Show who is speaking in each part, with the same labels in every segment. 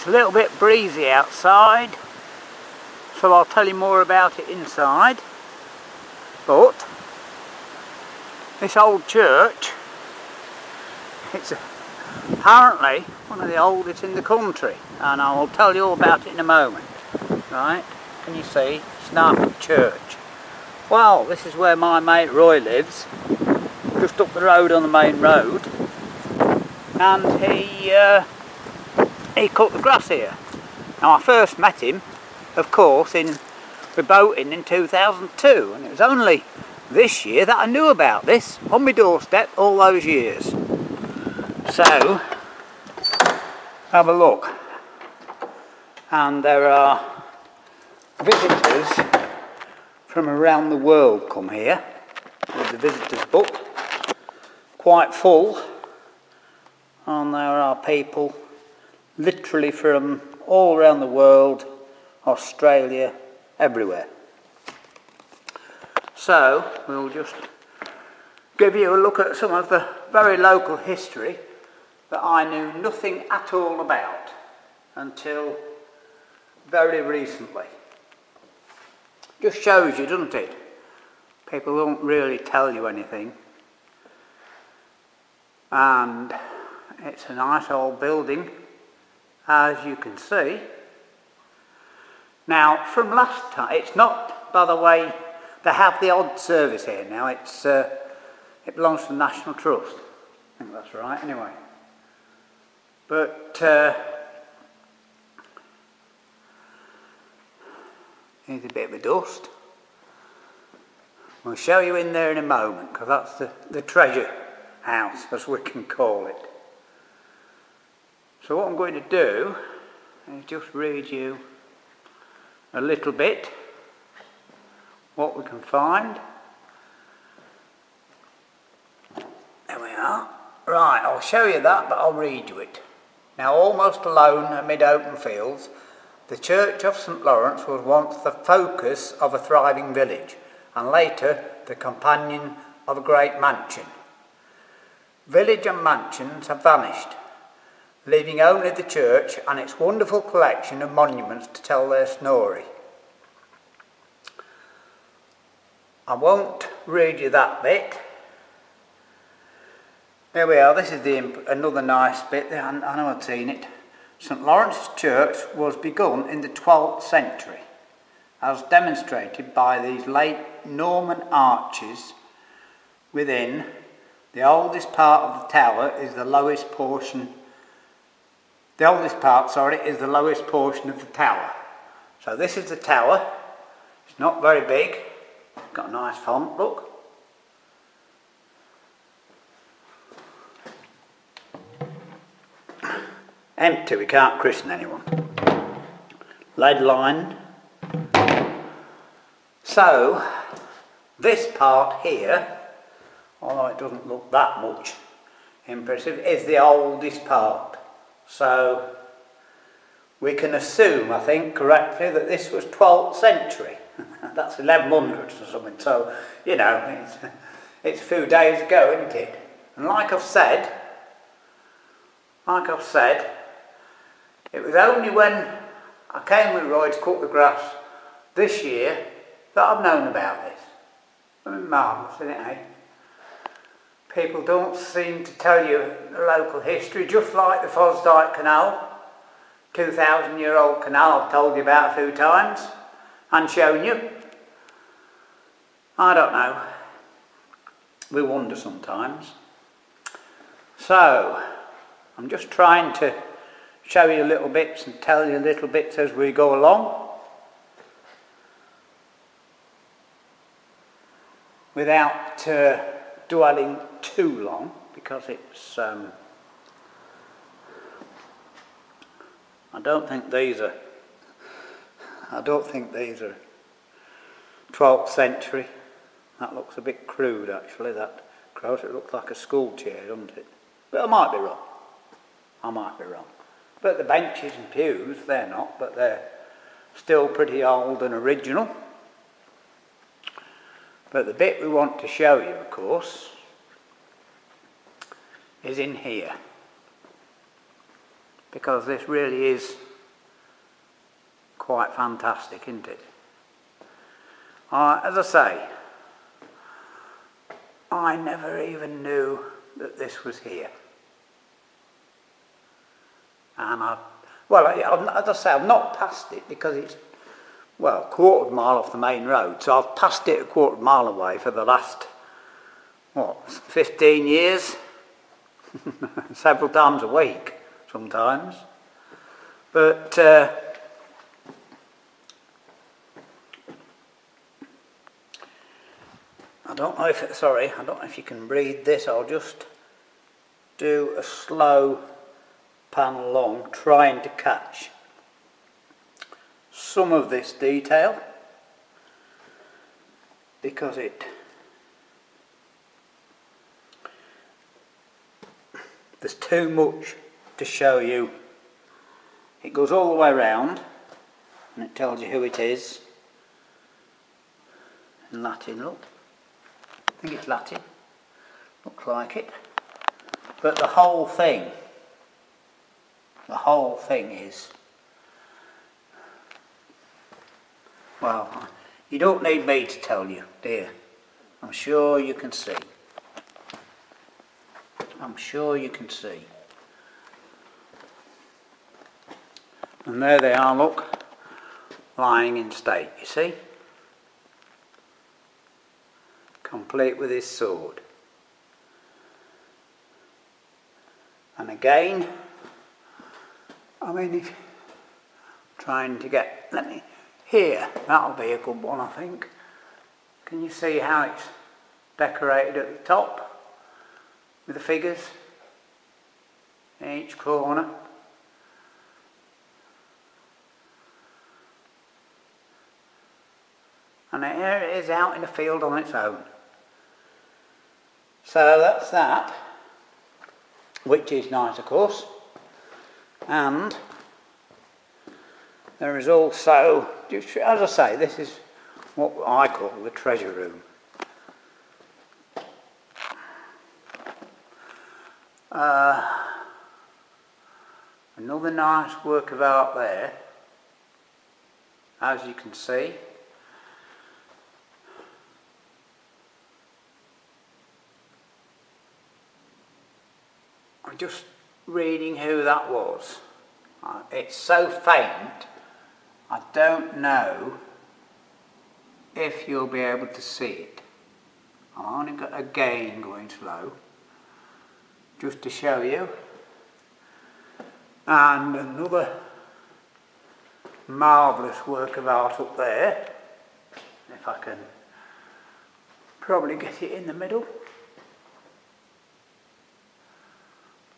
Speaker 1: It's a little bit breezy outside, so I'll tell you more about it inside. But this old church, it's apparently one of the oldest in the country, and I will tell you all about it in a moment. Right, can you see Snarford Church? Well, this is where my mate Roy lives, just up the road on the main road, and he cut the grass here. Now I first met him, of course, with boating in 2002, and it was only this year that I knew about this, on my doorstep all those years. So, have a look. And there are visitors from around the world come here with the visitors book, quite full, and there are people literally from all around the world, Australia, everywhere. So we'll just give you a look at some of the very local history that I knew nothing at all about until very recently. Just shows you, doesn't it? People don't really tell you anything. And it's a nice old building, as you can see. Now, from last time, it's not, by the way, they have the odd service here now. It belongs to the National Trust. I think that's right, anyway. But here's a bit of a dust. We'll show you in there in a moment, because that's the treasure house, as we can call it. So what I'm going to do is just read you a little bit what we can find. There we are. Right, I'll show you that, but I'll read you it. Now, almost alone amid open fields, the Church of St. Lawrence was once the focus of a thriving village, and later the companion of a great mansion. Village and mansions have vanished, leaving only the church and its wonderful collection of monuments to tell their story. I won't read you that bit. There we are, this is another nice bit. I know I've seen it. St. Lawrence's Church was begun in the 12th century, as demonstrated by these late Norman arches within. The oldest part of the tower is the lowest portion. The oldest part, is the lowest portion of the tower. So this is the tower. It's not very big. It's got a nice font, look. Empty, we can't christen anyone. Lead lined. So, this part here, although it doesn't look that much impressive, is the oldest part. So, we can assume, I think, correctly, that this was 12th century. That's 1100 or something. So, you know, it's a few days ago, isn't it? And like I've said, it was only when I came with Roy to cut the grass this year that I've known about this. I mean, marvellous, isn't it, eh? People don't seem to tell you the local history, just like the Fosdyke Canal, 2,000-year-old canal I've told you about a few times and shown you. I don't know. We wonder sometimes. So, I'm just trying to show you little bits and tell you little bits as we go along, without dwelling too long, because it's I don't think these are 12th century. That looks a bit crude, actually, that cross. It looks like a school chair, doesn't it? But I might be wrong. But the benches and pews, they're not, but they're still pretty old and original. But the bit we want to show you, of course, is in here. Because this really is quite fantastic, isn't it? As I say, I never even knew that this was here. And as I say, I've not passed it because it's, well, a quarter of a mile off the main road. So I've passed it a quarter of a mile away for the last, 15 years? Several times a week, sometimes. But I don't know if you can read this. I'll just do a slow pan along, trying to catch some of this detail, because there's too much to show you. It goes all the way around and it tells you who it is in Latin. Look, I think it's Latin, looks like it, but the whole thing is, well, you don't need me to tell you, dear. I'm sure you can see. I'm sure you can see. And there they are, look, lying in state, you see? Complete with his sword. And again, I mean, if trying to get, here, that'll be a good one, I think. Can you see how it's decorated at the top with the figures in each corner? And here it is out in the field on its own. So that's that, which is nice, of course. And there is also, as I say, this is what I call the treasure room. Another nice work of art there, as you can see. I'm just reading who that was. It's so faint, I don't know if you'll be able to see it. I've only got again going slow, just to show you. And another marvellous work of art up there, if I can probably get it in the middle,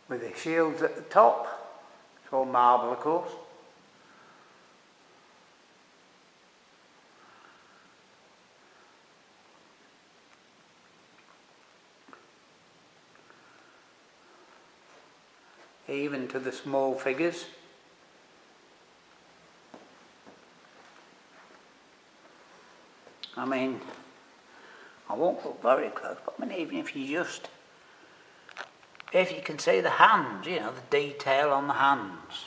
Speaker 1: with the shields at the top. It's all marble, of course. Even to the small figures. I mean, I won't look very close, but I mean, even if you can see the hands, you know, the detail on the hands.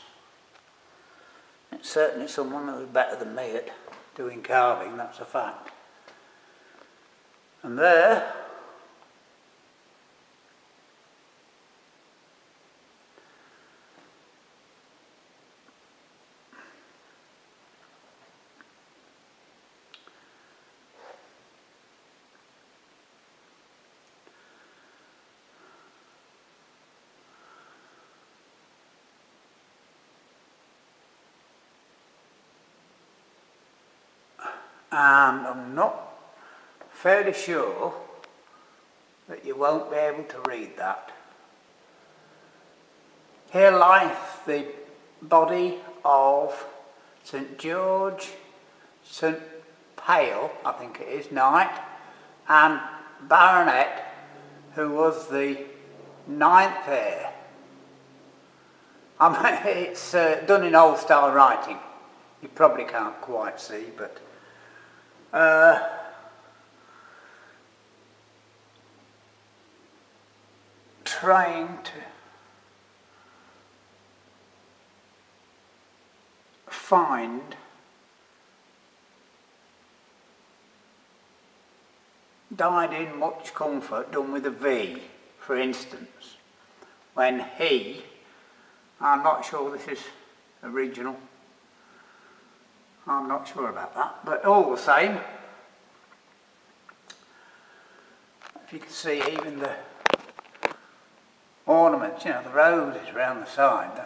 Speaker 1: It's certainly someone who's better than me at doing carving, that's a fact. And there, and I'm not fairly sure that you won't be able to read that. Here lieth the body of St George, St Pale, I think it is, Knight, and Baronet, who was the 9th heir. I mean, it's done in old style writing. You probably can't quite see, but trying to find died in much comfort, done with a V, for instance, when he, I'm not sure this is original, I'm not sure about that, but all the same, if you can see even the ornaments, you know, the roses around the side,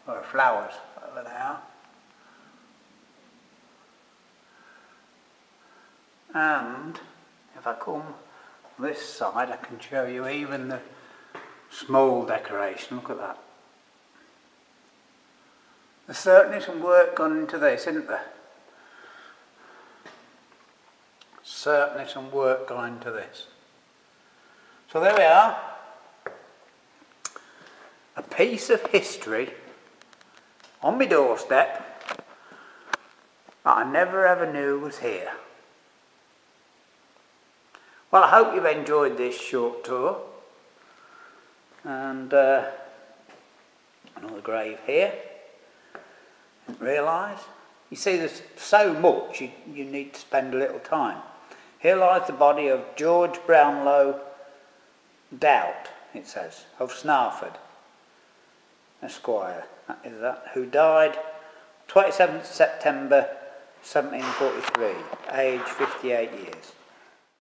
Speaker 1: or flowers, whatever they are. And if I come this side, I can show you even the small decoration. Look at that. There's certainly some work gone into this, isn't there? Certainly some work gone into this. So there we are. A piece of history on my doorstep that I never ever knew was here. Well, I hope you've enjoyed this short tour. And another grave here. Didn't realise. You see, there's so much you need to spend a little time. Here lies the body of George Brownlow Doubt, it says, of Snarford, Esquire, that is that, who died 27th September 1743, aged 58 years.